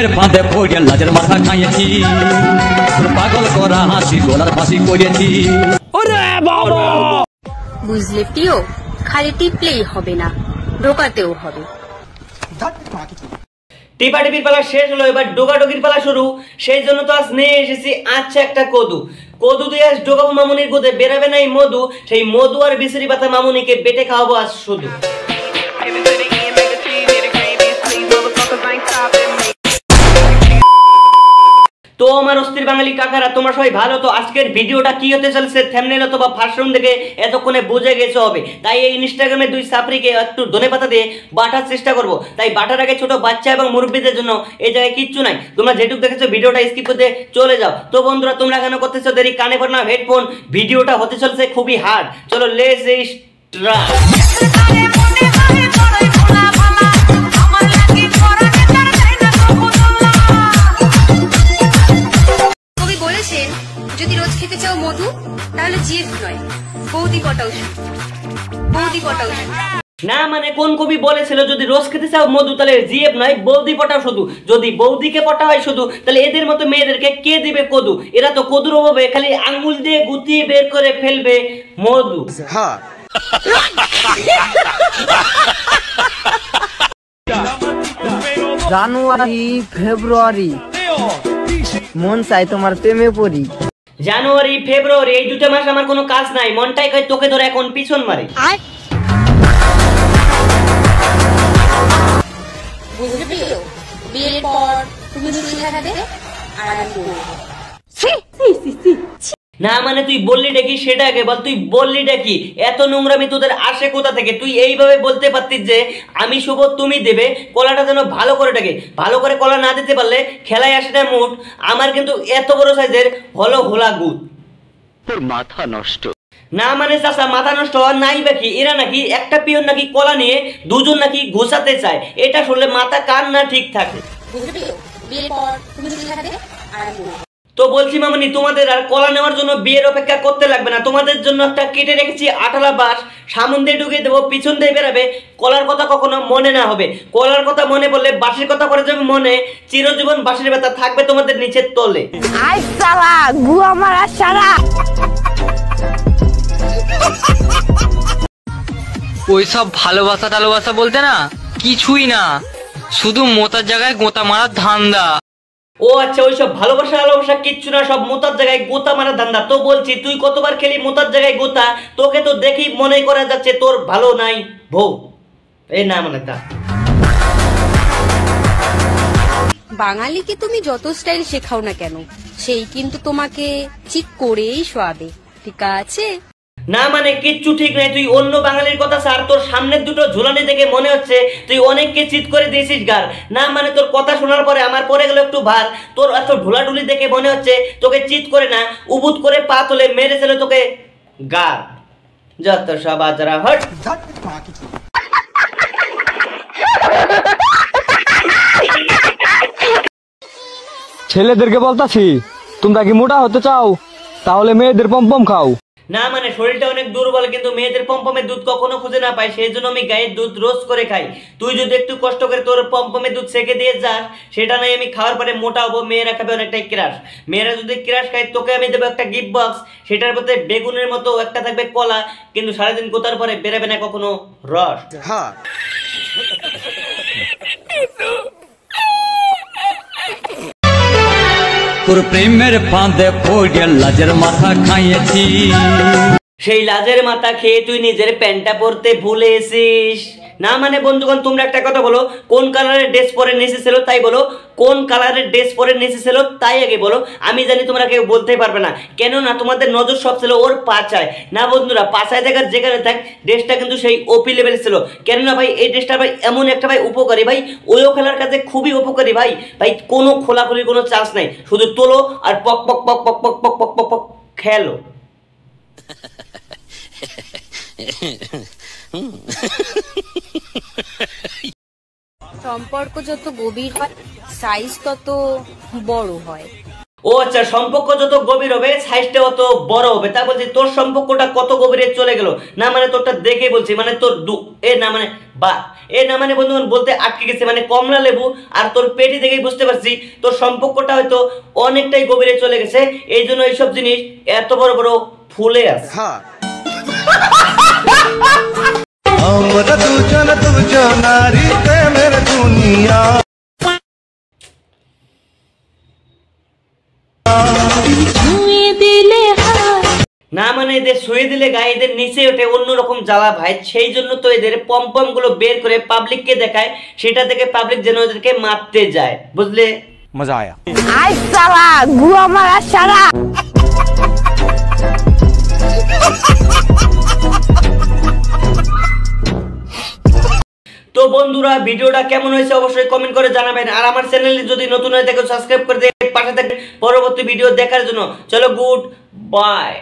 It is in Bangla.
প্রেমের ফাঁদে পড়ে লাজের মাথা খাইয়েছি, তোর পাগল করা হাসি গলার ফাঁসি করিয়েছি। বুঝলে প্রিয়, খালি টিপলেই হবে না, ঢোকাতেও হবে। টিপাটিপির পালা শেষ হলো, এবার ডোকাডোকির পালা শুরু। সেই জন্য তো আজ নিয়ে এসেছি আচ্ছা একটা কদু। কদু দিয়ে আজ ডোকাবো মামুনির গোদে, বেরাবে নাই মধু। সেই মধু আর বিচুরি পাতা মামুনিকে বেটে খাওয়াবো আজ শুধু। তো আমার অস্থির বাঙালি কাকারা, তোমরা সবাই ভালো তো? আজকের ভিডিওটা কি হতে চলেছে থাম্বনেল অথবা ফার্স্ট রাউন্ড দেখে এতক্ষণে বুঝে গেছে হবে। তাই এই ইনস্টাগ্রামে দুই সাপড়িকে একটু ধনেপাতা দিয়ে বাটার চেষ্টা করব। তাই বাটার আগে ছোট বাচ্চা এবং মুরব্বীদের জন্য এই জায়গায় কিচ্ছু নাই। তোমরা যেটুকু দেখেছো ভিডিওটা স্কিপ করতে চলে যাও। তো বন্ধুরা, তোমরা কেন করতেছো দেরি? কানে পড় না হেডফোন, ভিডিওটা হতে চলেছে খুবই হার্ড। চলো লেটস স্টার্ট। যদি রোজ খেতে চাও মধু, তাহলে জিএফ নয়, বৌদি পটাও। বৌদি পটাও না, মানে কোন কবি বলেছিল যদি রোজ খেতে চাও মধু তাহলে জিএফ নয়, বৌদি পটাও শুধু। যদি বৌদিকে পটা হয় শুধু, তাহলে এদের মতো মেয়েদেরকে কে দিবে কদু? এরা তো কদুর অভাবে খালি আঙ্গুল দিয়ে গুতিয়ে বের করে ফেলবে মধু। হ্যাঁ, জানুয়ারি ফেব্রুয়ারি মন চাই তোমার প্রেমে পড়ি। জানুয়ারি ফেব্রুয়ারি এই দুটো মাস আমার কোনো কাজ নাই, মনটাই কয় তোকে ধরে এখন পিছন মারে। বুঝলে প্রিয়, বিয়ের পর তুমি শুয়ে থাকবে আর আমি বলবো না, মানে তুই বললি ডাকি সেটা আগে বল। তুই বললি ডাকি এত নোংরামি তোদের আসে কোথা থেকে? তুই এইভাবে বলতে পারতিস যে আমি শুভ তুমি দেবে, কলাটা যেন ভালো করে ডাকে। ভালো করে কলা না দিতে পারলে খেলায় আসে না মুড। আমার কিন্তু এত বড় সাইজের হলো হোলা গুদ। তোর মাথা নষ্ট। না মানে চাচা, মাথা নষ্ট হওয়ার নাই বাকি। এরা নাকি একটা পিয়ন নাকি কলা নিয়ে দুজন নাকি ঘুষাতে চায়। এটা শুনলে মাথা কান না ঠিক থাকে। বুঝলে প্রিয়, বিয়ের পর তুমি শুয়ে থাকবে আর আমি বলবো। তো বলছি মামনি, তোমাদের আর কলা নেওয়ার জন্য বিয়ের অপেক্ষা করতে লাগবে না। তোমাদের জন্য একটা কেটে রেখেছি আঠালা বাঁশ, সামন দিয়ে ঢুকিয়ে দেবো, পিছন দিয়ে বেরাবে। কলার কথা কখনো মনে না হবে। কলার কথা মনে পড়লে বাঁশের কথা করে যাবে মনে। চিরজীবন বাঁশের ব্যথা থাকবে তোমাদের নিচের তলে। আই সালা গু আমার সারা। ওইসব ভালোবাসা টালোবাসা বলতে না কিছুই না, শুধু মোতার জায়গায় গোতা মারার ধান্দা। ও আচ্ছা, ওইসব ভালোবাসা ভালোবাসা কিচ্ছু না, সব মোতার জায়গায় গোতা মারা ধান্দা। তো বলছি, তুই কতবার খেলি মোতার জায়গায় গোতা? তোকে তো দেখেই মনে করা যাচ্ছে তোর ভালো নাই ভৌ। এই না মানে তা বাঙালিকে তুমি যত স্টাইল শেখাও না কেন, সেই কিন্তু তোমাকে ঠিক করেই শোয়াবে, ঠিক আছে? না মানে কিচ্ছু ঠিক নাই। তুই অন্য বাঙালির কথা স্যার, তোর সামনের দুটো ঝুলানি দেখে মনে হচ্ছে তুই অনেককে চিৎ করে দিয়েছিস গার। না মানে তোর কথা শোনার পরে আমার পরে গেল একটু ভার। তোর এত ঢোলাঢুলি দেখে মনে হচ্ছে তোকে চিৎ করে না, উবুত করে পা তোলে মেরেছিল তোকে গার। যত সব আজরা হট। ছেলেদেরকে বলতাছি, তোমরা কি মোটা হতে চাও? তাহলে মেয়েদের পমপম খাও। না মানে শরীরটা অনেক দুর্বল, কিন্তু মেয়েদের পমপমের দুধ কখনো খুঁজে না পাই, সেই জন্য আমি গায়ের দুধ রোজ করে খাই। তুই যদি একটু কষ্ট করে তোর পমপমের দুধ সেকে দিয়ে যাস, সেটা নয় আমি খাওয়ার পরে মোটা হবো, মেয়েরা খাবে অনেকটাই ক্রাশ। মেয়েরা যদি ক্রাশ খায় তোকে আমি দেবো একটা গিফট বক্স, সেটার মধ্যে বেগুনের মতো একটা থাকবে কলা, কিন্তু সারাদিন গোতার পরে বেরোবে না কখনো রস। হ্যাঁ, তোর প্রেমের ফাঁদে পড়ে লাজের মাথা খাইয়েছি। সেই লাজের মাথা খেয়ে তুই নিজের প্যান্টটা পরতে ভুলেছিস। না মানে বন্ধুগণ, তোমরা একটা কথা বলো, কোন কালারের ড্রেস পরে নেচেছিল তাই বলো। কোন কালারের ড্রেস পরে নেচেছিল তাই আগে বলো। আমি জানি তোমরা কেউ বলতেই পারবে না, কেন না তোমাদের নজর সব ছিল ওর পাছায়। না বন্ধুরা, পাছায় দেখার যেখানে থাক, ড্রেসটা কিন্তু সেই ওপি লেভেল ছিল। কেননা ভাই এই ড্রেসটা ভাই এমন একটা ভাই উপকারী ভাই, ওইও খেলার কাছে খুবই উপকারী ভাই। ভাই কোনো খোলাখুলির কোনো চান্স নাই, শুধু তোলো আর পক পক পক পক পক পক পক পক পক খেলো। সম্পর্ক যত গভীর হয়, সাইজ তত বড় হয়। ও আচ্ছা, সম্পর্ক যত গভীর হবে সাইজটা অত বড় হবে। তা বলছি তোর সম্পর্কটা কত গভীরে চলে গেল? না মানে তোরটা দেখে বলছি, মানে তোর না মানে বন্ধুগণ বলতে আটকে গেছে, মানে কমলা লেবু আর তোর পেটি দেখেই বুঝতে পারছি তোর সম্পর্কটা হয়তো অনেকটাই গভীরে চলে গেছে, এই জন্য এইসব জিনিস এত বড় বড় ফুলে আছে। আমরা দুজনারি প্রেমের দুনিয়া। না মানে এদের শুয়ে দিলে গায়ে এদের নিচে ওঠে অন্যরকম জ্বালা ভাই, সেই জন্য তো এদের পম গুলো বের করে পাবলিককে দেখায়, সেটা থেকে পাবলিক যেন এদেরকে মারতে যায়, বুঝলে? মজা আয়া। আই সালা গুয়া মারা সারা। তো বন্ধুরা ভিডিওটা কেমন হয়েছে অবশ্যই কমেন্ট করে জানাবেন, আর আমার চ্যানেলে যদি নতুন হয়ে থাকে সাবস্ক্রাইব করে দিয়ে পাশে থাকবেন পরবর্তী ভিডিও দেখার জন্য। চলো গুড বাই।